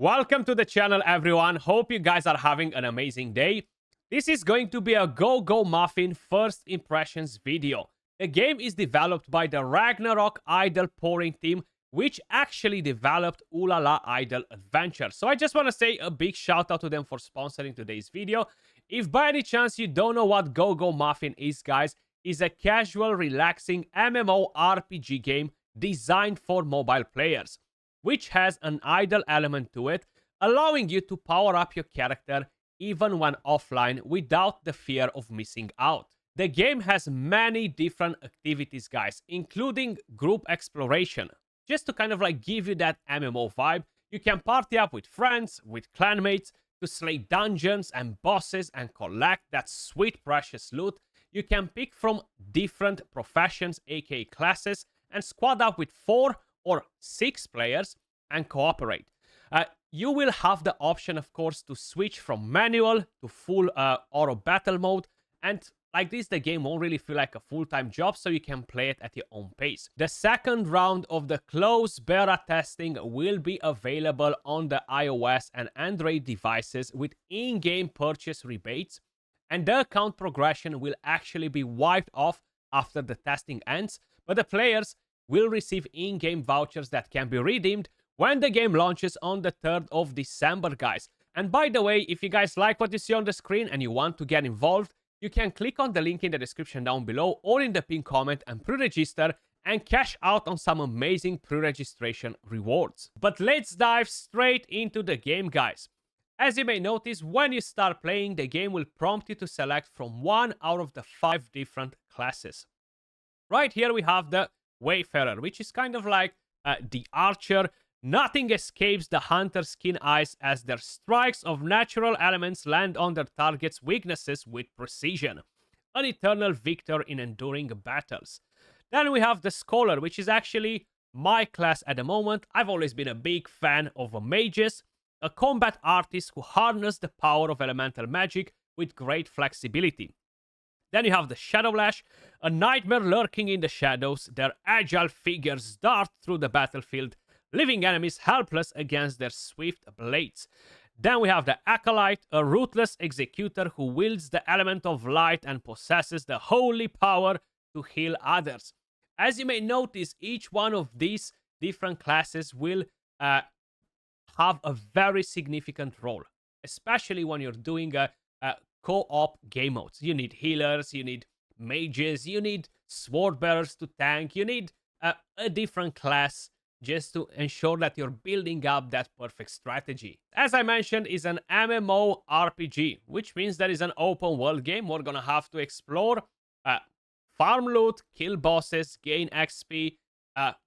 Welcome to the channel, everyone. Hope you guys are having an amazing day. This is going to be a Go Muffin first impressions video. The game is developed by the Ragnarok Idle Pouring team, which actually developed Ooh La La Idle Adventure. So I just want to say a big shout out to them for sponsoring today's video. If by any chance you don't know what Go Muffin is, guys, it's a casual, relaxing MMORPG game designed for mobile players, which has an idle element to it, allowing you to power up your character even when offline without the fear of missing out. The game has many different activities, guys, including group exploration. Just to kind of like give you that MMO vibe, you can party up with friends, with clanmates, to slay dungeons and bosses and collect that sweet precious loot. You can pick from different professions, aka classes, and squad up with 4 or 6 players and cooperate. You will have the option, of course, to switch from manual to full auto battle mode, and like this the game won't really feel like a full-time job, so you can play it at your own pace. The second round of the closed beta testing will be available on the iOS and Android devices with in-game purchase rebates, and the account progression will actually be wiped off after the testing ends, but the players will receive in-game vouchers that can be redeemed when the game launches on the 3rd of December, guys. And by the way, if you guys like what you see on the screen and you want to get involved, you can click on the link in the description down below or in the pinned comment and pre-register and cash out on some amazing pre-registration rewards. But let's dive straight into the game, guys. As you may notice, when you start playing, the game will prompt you to select from one out of the 5 different classes. Right here we have the Wayfarer, which is kind of like the archer. Nothing escapes the hunter's keen eyes as their strikes of natural elements land on their target's weaknesses with precision. An eternal victor in enduring battles. Then we have the Scholar, which is actually my class at the moment. I've always been a big fan of mages, a combat artist who harness the power of elemental magic with great flexibility. Then you have the Shadowlash, a nightmare lurking in the shadows. Their agile figures dart through the battlefield, leaving enemies helpless against their swift blades. Then we have the Acolyte, a ruthless executor who wields the element of light and possesses the holy power to heal others. As you may notice, each one of these different classes will have a very significant role, especially when you're doing a co-op game modes. You need healers, you need mages, you need sword bearers to tank, you need a different class just to ensure that you're building up that perfect strategy. As I mentioned, is an MMORPG, which means that is an open world game. We're gonna have to explore, farm loot, kill bosses, gain XP,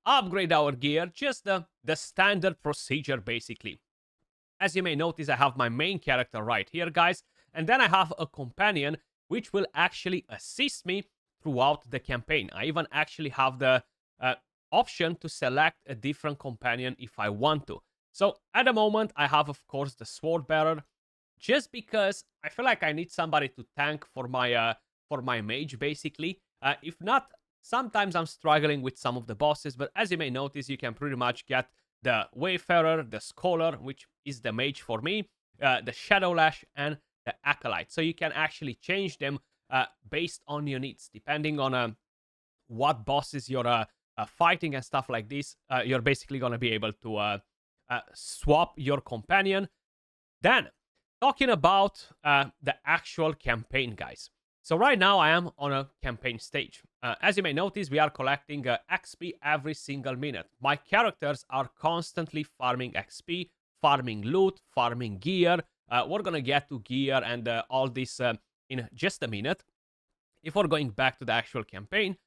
upgrade our gear, just the standard procedure basically. As you may notice, I have my main character right here, guys, and then I have a companion which will actually assist me throughout the campaign. I even actually have the option to select a different companion if I want to. So at the moment I have, of course, the sword bearer, just because I feel like I need somebody to tank for my mage basically. If not, sometimes I'm struggling with some of the bosses, but as you may notice, you can pretty much get the Wayfarer, the Scholar, which is the mage for me, the Shadowlash, and the Acolyte. So you can actually change them based on your needs, depending on what bosses you're fighting and stuff like this. You're basically going to be able to swap your companion. Then, talking about the actual campaign, guys. So right now I am on a campaign stage. As you may notice, we are collecting XP every single minute. My characters are constantly farming XP, farming loot, farming gear. We're going to get to gear and all this in just a minute. If we're going back to the actual campaign,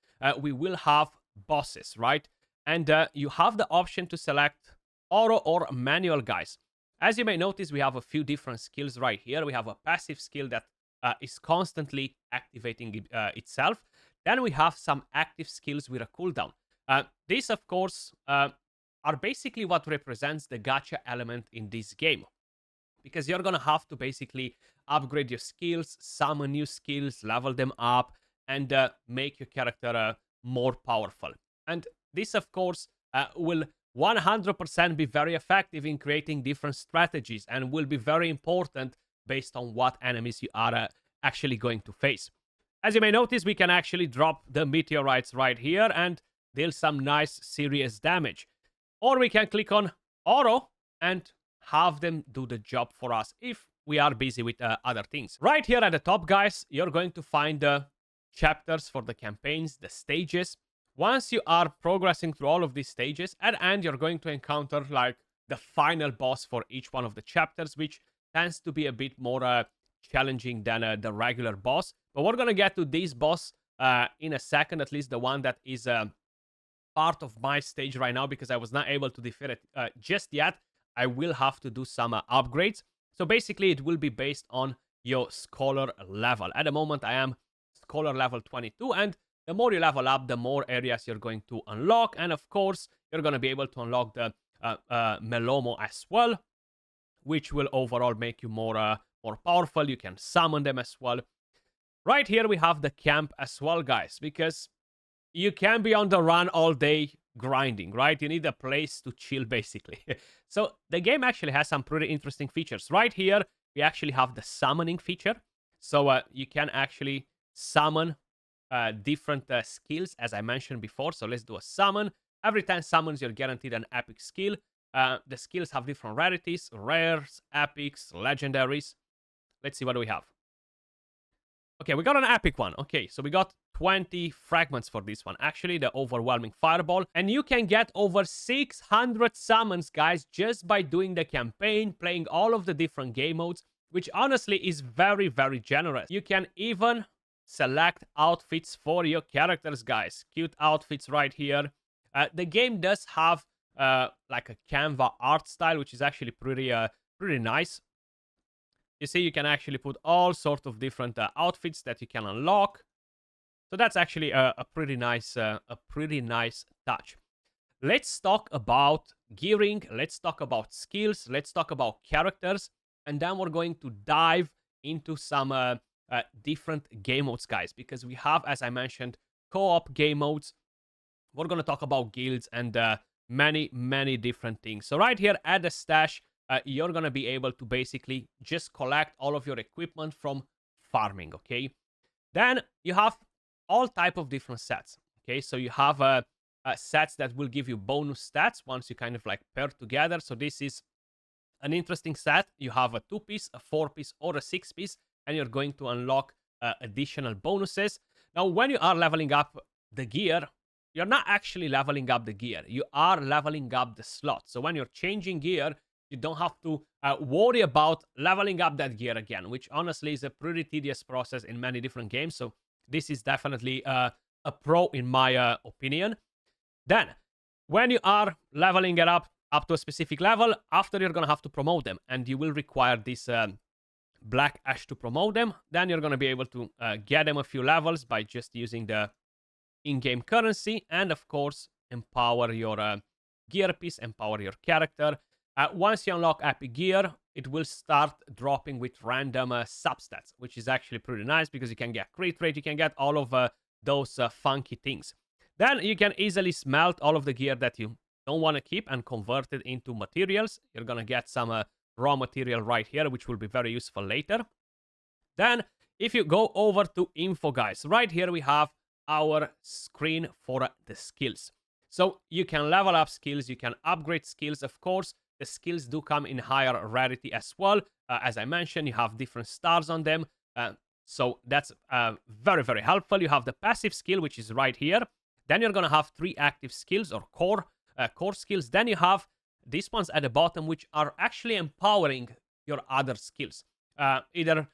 we will have bosses, right? And you have the option to select auto or manual, guys. As you may notice, we have a few different skills right here. We have a passive skill that is constantly activating itself. Then we have some active skills with a cooldown. These, of course, are basically what represents the gacha element in this game, because you're gonna have to basically upgrade your skills, summon new skills, level them up, and make your character more powerful. And this, of course, will 100% be very effective in creating different strategies and will be very important based on what enemies you are actually going to face. As you may notice, we can actually drop the meteorites right here and deal some nice serious damage. Or we can click on auto and have them do the job for us if we are busy with other things. Right here at the top, guys, you're going to find the chapters for the campaigns, the stages. Once you are progressing through all of these stages, at the end, you're going to encounter like the final boss for each one of the chapters, which tends to be a bit more challenging than the regular boss. But we're going to get to this boss in a second, at least the one that is part of my stage right now, because I was not able to defeat it just yet. I will have to do some upgrades. So basically, it will be based on your scholar level. At the moment, I am scholar level 22, and the more you level up, the more areas you're going to unlock. And of course, you're going to be able to unlock the melomons as well, which will overall make you more powerful. You can summon them as well. Right here, we have the camp as well, guys, because you can be on the run all day grinding, right? You need a place to chill, basically. So the game actually has some pretty interesting features. Right here, we actually have the summoning feature. So you can actually summon different skills, as I mentioned before. So let's do a summon. Every 10 summons, you're guaranteed an epic skill. The skills have different rarities, rares, epics, legendaries. Let's see what do we have. Okay, we got an epic one. Okay, so we got 20 fragments for this one. Actually, the overwhelming fireball. And you can get over 600 summons, guys, just by doing the campaign, playing all of the different game modes, which honestly is very, very generous. You can even select outfits for your characters, guys. Cute outfits right here. The game does have like a Canva art style, which is actually pretty nice. You see, you can actually put all sorts of different outfits that you can unlock. So that's actually a pretty nice touch. Let's talk about gearing. Let's talk about skills. Let's talk about characters, and then we're going to dive into some different game modes, guys, because we have, as I mentioned, co-op game modes. We're going to talk about guilds and many different things. So right here at the stash, you're going to be able to basically just collect all of your equipment from farming, okay? Then you have all type of different sets, okay? So you have sets that will give you bonus stats once you kind of like pair together. So this is an interesting set. You have a 2-piece, a 4-piece, or a 6-piece, and you're going to unlock additional bonuses. Now, when you are leveling up the gear, you're not actually leveling up the gear. You are leveling up the slot. So when you're changing gear, you don't have to worry about leveling up that gear again, which honestly is a pretty tedious process in many different games. So this is definitely a pro in my opinion. Then, when you are leveling it up to a specific level, after you're going to have to promote them, and you will require this black ash to promote them. Then you're going to be able to get them a few levels by just using the in-game currency, and of course, empower your gear piece, empower your character. Once you unlock epic gear, it will start dropping with random substats, which is actually pretty nice because you can get crit rate, you can get all of those funky things. Then you can easily smelt all of the gear that you don't want to keep and convert it into materials. You're going to get some raw material right here, which will be very useful later. Then, if you go over to info, guys, right here we have our screen for the skills. So you can level up skills, you can upgrade skills, of course. The skills do come in higher rarity as well. As I mentioned, you have different stars on them. So that's very helpful. You have the passive skill, which is right here. Then you're going to have 3 active skills or core skills. Then you have these ones at the bottom, which are actually empowering your other skills. Either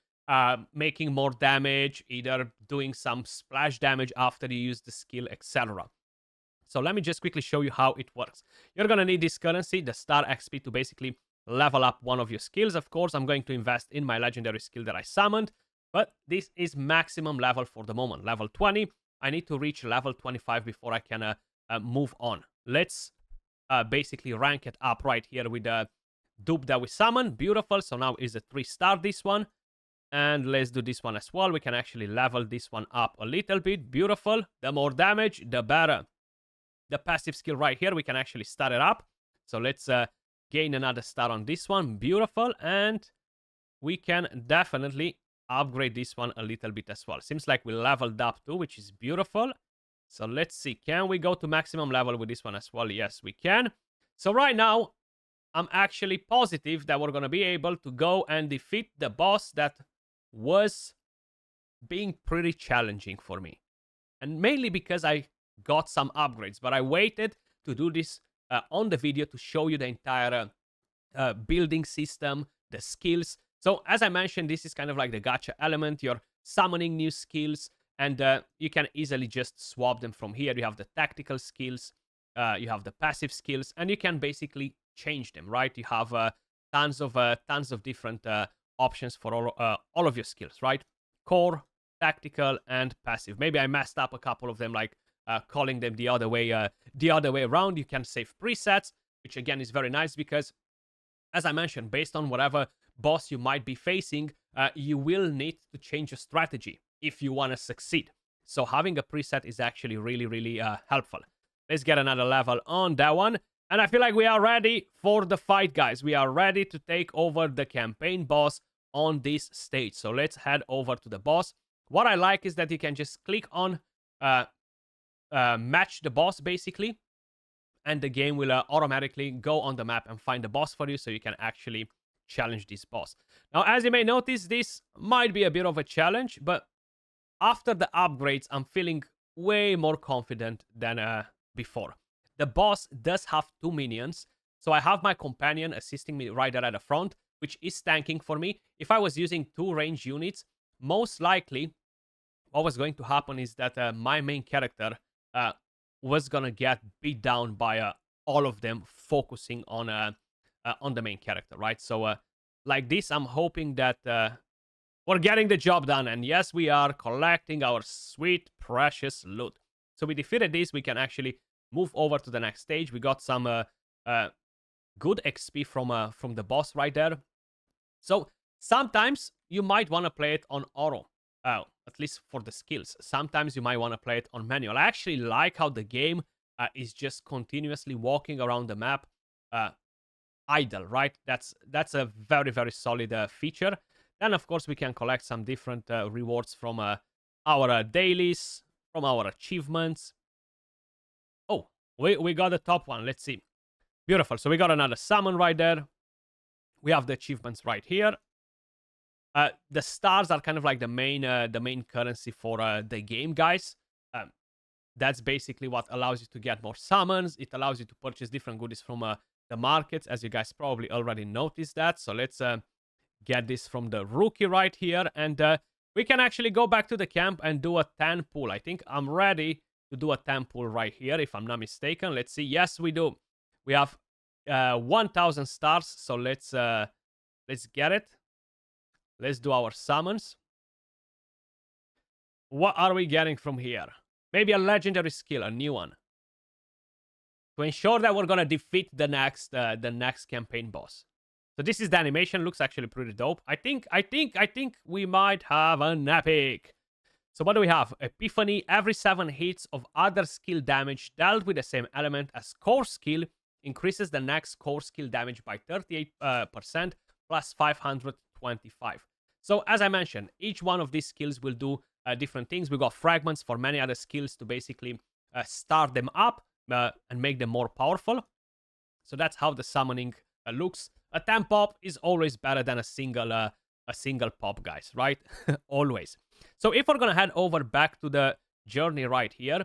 making more damage, either doing some splash damage after you use the skill, etc. So let me just quickly show you how it works. You're going to need this currency, the star XP, to basically level up one of your skills. Of course, I'm going to invest in my legendary skill that I summoned, but this is maximum level for the moment, level 20. I need to reach level 25 before I can move on. Let's basically rank it up right here with the dupe that we summoned. Beautiful. So now is a 3-star, this one. And let's do this one as well. We can actually level this one up a little bit. Beautiful. The more damage, the better. The passive skill right here, we can actually start it up. So let's gain another star on this one. Beautiful. And we can definitely upgrade this one a little bit as well. Seems like we leveled up too, which is beautiful. So let's see. Can we go to maximum level with this one as well? Yes, we can. So right now, I'm actually positive that we're going to be able to go and defeat the boss that was being pretty challenging for me. And mainly because I got some upgrades. But I waited to do this on the video to show you the entire building system, the skills. So as I mentioned, this is kind of like the gacha element. You're summoning new skills, and you can easily just swap them from here. You have the tactical skills, you have the passive skills, and you can basically change them, right? You have tons of different options for all of your skills, right? Core, tactical, and passive. Maybe I messed up a couple of them, like calling them the other way around. You can save presets, which again is very nice because, as I mentioned, based on whatever boss you might be facing, you will need to change your strategy if you want to succeed. So having a preset is actually really, really helpful. Let's get another level on that one. And I feel like we are ready for the fight, guys. We are ready to take over the campaign boss on this stage. So let's head over to the boss. What I like is that you can just click on match the boss, basically. And the game will automatically go on the map and find the boss for you, so you can actually challenge this boss. Now, as you may notice, this might be a bit of a challenge, but after the upgrades, I'm feeling way more confident than before. The boss does have 2 minions, so I have my companion assisting me right there at the front, which is tanking for me. If I was using 2 range units, most likely what was going to happen is that my main character was gonna get beat down by all of them, focusing on the main character, right? So like this, I'm hoping that we're getting the job done. And yes, we are collecting our sweet, precious loot. So we defeated this. We can actually move over to the next stage. We got some good XP from the boss right there. So sometimes you might want to play it on auto, at least for the skills. Sometimes you might want to play it on manual. I actually like how the game is just continuously walking around the map idle, right? That's a very, very solid feature. Then, of course, we can collect some different rewards from our dailies, from our achievements. Oh, we got the top one. Let's see. Beautiful. So we got another summon right there. We have the achievements right here. The stars are kind of like the main currency for the game, guys. That's basically what allows you to get more summons. It allows you to purchase different goodies from the markets, as you guys probably already noticed that. So let's get this from the rookie right here. And we can actually go back to the camp and do a 10 pull. I think I'm ready to do a 10 pull right here, if I'm not mistaken. Let's see. Yes, we do. We have 1,000 stars. So let's get it. Let's do our summons. What are we getting from here? Maybe a legendary skill, a new one, to ensure that we're gonna defeat the next campaign boss. So this is the animation. Looks actually pretty dope. I think we might have an epic. So what do we have? Epiphany. Every 7 hits of other skill damage dealt with the same element as core skill increases the next core skill damage by 38% plus 525. So as I mentioned, each one of these skills will do different things. We got fragments for many other skills to basically start them up and make them more powerful. So that's how the summoning looks. A 10 pop is always better than a single pop, guys, right? Always. So if we're gonna head over back to the journey right here,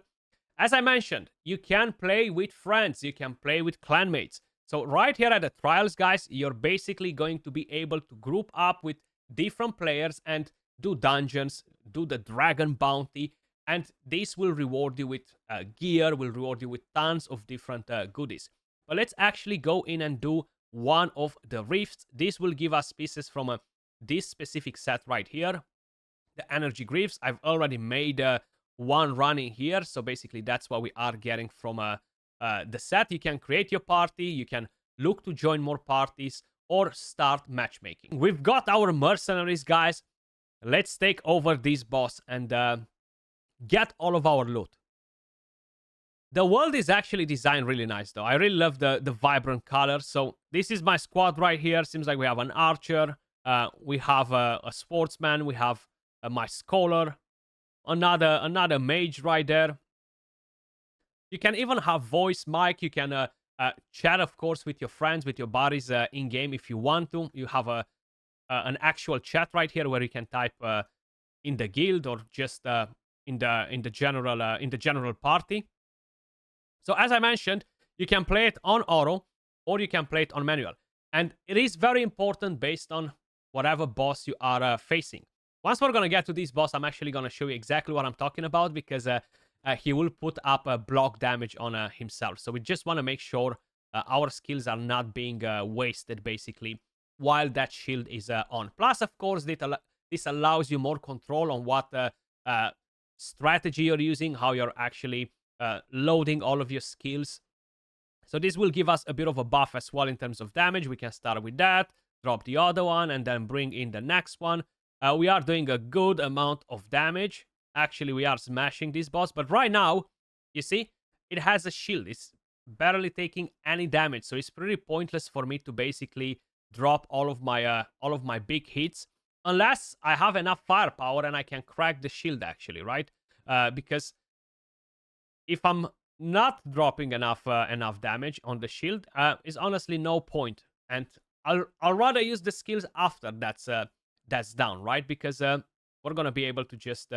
as I mentioned, you can play with friends, you can play with clanmates. So right here at the trials, guys, you're basically going to be able to group up with different players and do dungeons, do the dragon bounty, and this will reward you with gear, will reward you with tons of different goodies. But let's actually go in and do one of the rifts. This will give us pieces from this specific set right here, the energy glyphs. I've already made one running here, so basically that's what we are getting from the set. You can create your party, you can look to join more parties, or start matchmaking. We've got our mercenaries, guys. Let's take over this boss and get all of our loot. The world is actually designed really nice, though. I really love the vibrant colors. So this is my squad right here. Seems like we have an archer. We have a sportsman. We have my scholar. Another mage right there. You can even have voice mic. You can chat, of course, with your friends, with your buddies in game if you want to. You have an actual chat right here where you can type in the guild or just in the general party. So as I mentioned, you can play it on auto or you can play it on manual. And it is very important based on whatever boss you are facing. Once we're going to get to this boss, I'm actually going to show you exactly what I'm talking about because he will put up a block damage on himself. So we just want to make sure our skills are not being wasted, basically, while that shield is on. Plus, of course, this allows you more control on what strategy you're using, how you're actually loading all of your skills. So this will give us a bit of a buff as well in terms of damage. We can start with that, drop the other one, and then bring in the next one. We are doing a good amount of damage. Actually, we are smashing this boss. But right now, you see, it has a shield. It's barely taking any damage. So it's pretty pointless for me to basically drop all of my big hits. Unless I have enough firepower and I can crack the shield, actually, right? Because if I'm not dropping enough damage on the shield, is honestly no point. And I'll rather use the skills after that's down, right? Because we're gonna be able to just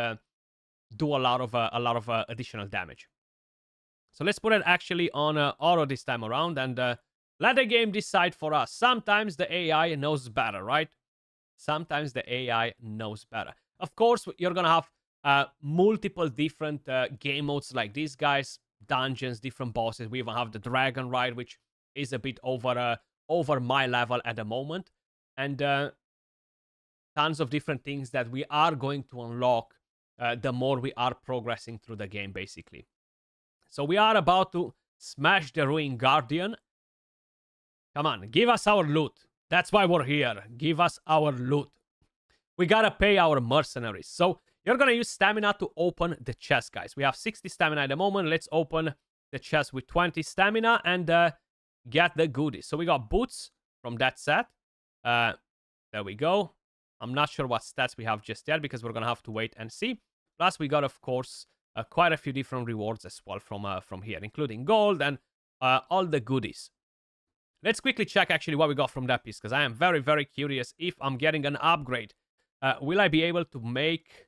do a lot of additional damage. So let's put it actually on auto this time around and let the game decide for us. Sometimes the AI knows better, right? Sometimes the AI knows better. Of course, you're gonna have multiple different game modes like these guys, dungeons, different bosses. We even have the dragon ride, which is a bit over my level at the moment, and tons of different things that we are going to unlock the more we are progressing through the game, basically. So we are about to smash the Ruin Guardian. Come on, give us our loot. That's why we're here. Give us our loot. We gotta pay our mercenaries. So you're gonna use stamina to open the chest, guys. We have 60 stamina at the moment. Let's open the chest with 20 stamina and get the goodies. So we got boots from that set. There we go. I'm not sure what stats we have just yet because we're gonna have to wait and see. Plus, we got, of course, quite a few different rewards as well from here, including gold and all the goodies. Let's quickly check actually what we got from that piece because I am very, very curious if I'm getting an upgrade. Will I be able to make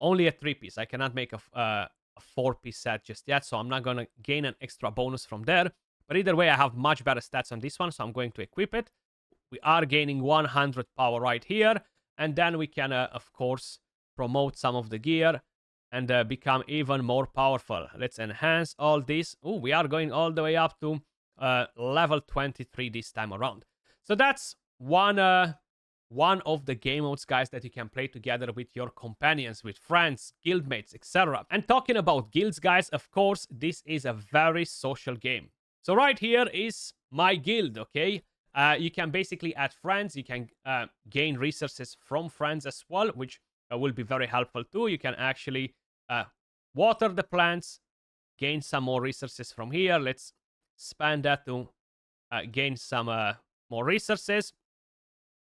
only a 3-piece? I cannot make a 4-piece set just yet, so I'm not going to gain an extra bonus from there. But either way, I have much better stats on this one, so I'm going to equip it. We are gaining 100 power right here, and then we can, of course, promote some of the gear and become even more powerful. Let's enhance all this. Oh, we are going all the way up to level 23 this time around. So that's one of the game modes, guys, that you can play together with your companions, with friends, guildmates, etc. And talking about guilds, guys, of course, this is a very social game. So right here is my guild, okay? You can basically add friends. You can gain resources from friends as well, which will be very helpful too. You can actually water the plants, gain some more resources from here. Let's spend that to gain some more resources.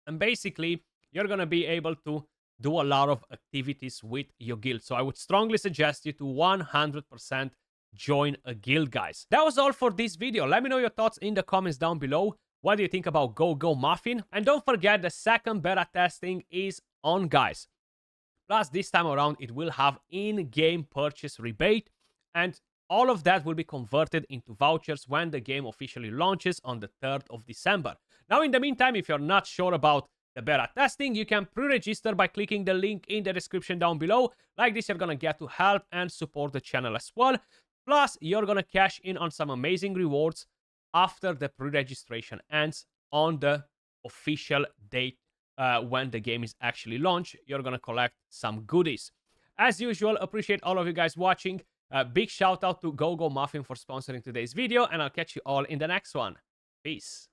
And basically, you're going to be able to do a lot of activities with your guild. So I would strongly suggest you to 100% join a guild, guys. That was all for this video. Let me know your thoughts in the comments down below. What do you think about Go Muffin? And don't forget, the second beta testing is on, guys. Plus, this time around, it will have in-game purchase rebate. And all of that will be converted into vouchers when the game officially launches on the 3rd of December. Now, in the meantime, if you're not sure about the beta testing, you can pre-register by clicking the link in the description down below. Like this, you're gonna get to help and support the channel as well. Plus, you're gonna cash in on some amazing rewards after the pre-registration ends on the official date when the game is actually launched. You're gonna collect some goodies. As usual, appreciate all of you guys watching. Big shout out to Go Muffin for sponsoring today's video, and I'll catch you all in the next one. Peace.